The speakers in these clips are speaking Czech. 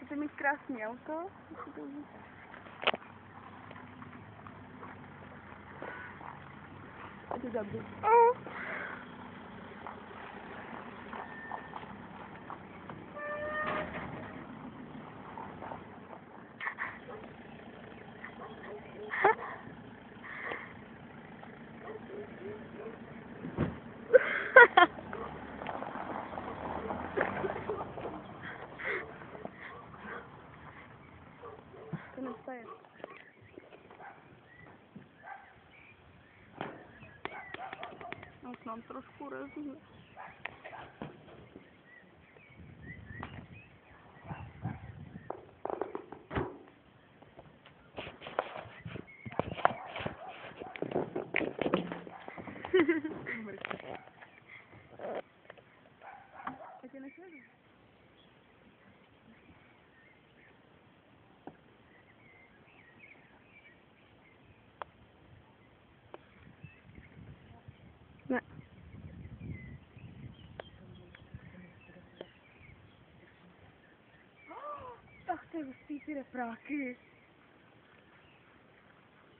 Chcete mít krásný auto? A to zabiju. To nestaje. No, mám trošku reznu. A tě nechvedu. Ne. Ach, ty hustý ty repráky.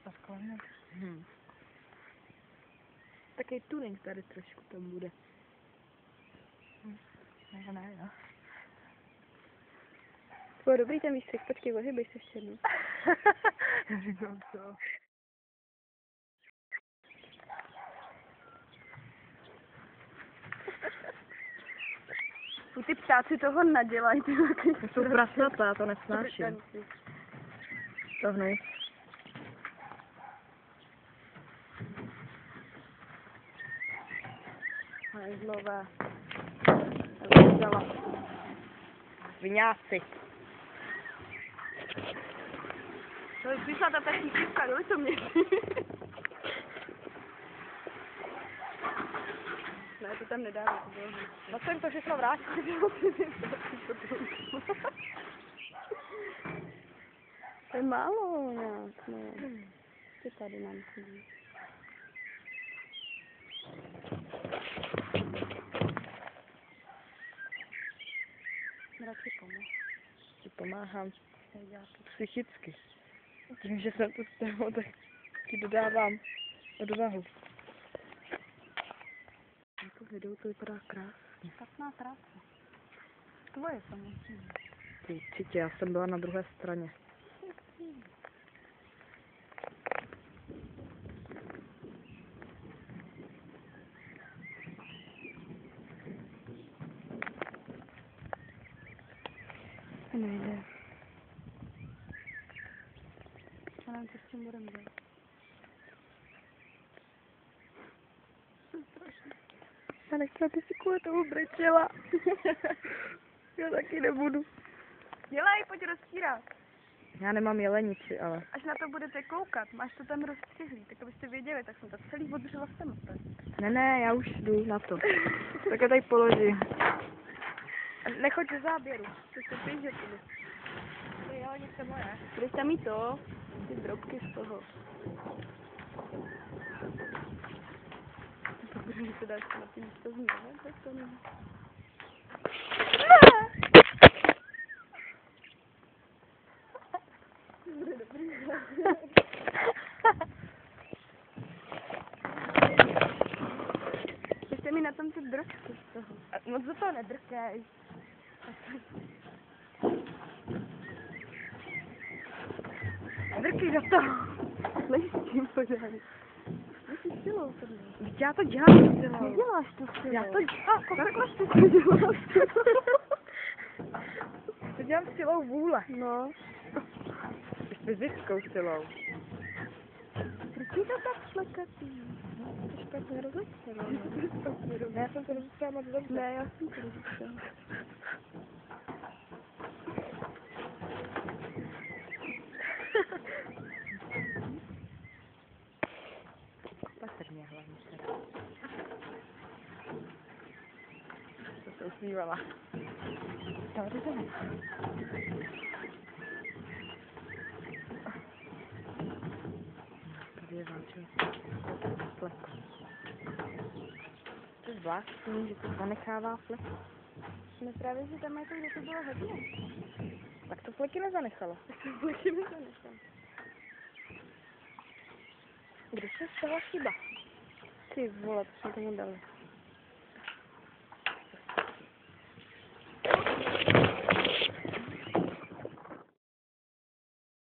Takhle ne. Taký tuning tady trošku tam bude. Ne, jo. To bylo dobrý ten výstřih, počkej, ohybej se ještě jednou. Já říkám co. Ty ptáci toho nadělají, ty taky. To jsou prasata, to nesnáším. To hnus. Hajzlové. Viňáci. To je přišla ta taky šipka, do to mě. Ne, to tam nedává, to bylo. No jsem to všechno vrátit. To je málo nějak, no. Co tady nám chodí? Radši pomoct. Ti pomáhám psychicky. Tím, že jsem tu s tebou, tak ti dodávám odvahu. To video to vypadá krásně. Špatná práce. Tvoje samozřejmě. Určitě, já jsem byla na druhé straně. Nejde. A nám to s čím budeme dělat? Já nechci, aby si kvůli tomu brečela. Já taky nebudu. Dělej, pojď rozstírat. Já nemám jelenici, ale... Až na to budete koukat, máš to tam rozstřihlý, tak abyste věděli, tak jsem to celý odřela sem. Ne, já už jdu na to. Tak já tady položím. Nechoď do záběru, to se píš, to je jelenice moje. Budeš tam mít to, ty drobky z toho. Protože to dáš na ty místo znovu, tak to nevím. Dobrý. Ještě mi na tom ty drobky z toho. A moc do toho nedrkej. Drkej do toho. Lejstím pořádně. Musíš silou to dělat. Víš, já to dělám silou. Neděláš to silou. Já to dělám. Takhle ty to děláš. To dělám silou vůle. No. S fyzickou silou. Proč je to tak šlekatý? To špatně rozestřelo. Ne, já jsem to rozestřela moc dobře. Ne, já jsem to rozestřela. Patrně hlavně teda. To se usmívala. Tady to je. Tady je váčil. Fleku. To je zvláštní, že to zanechává fleku. No právě, že tam je to, kde to bylo hodně. Tak to fleky nezanechalo. Fleky nezanechal. Kde se stala chyba? Ty vole, to jsme tomu dali.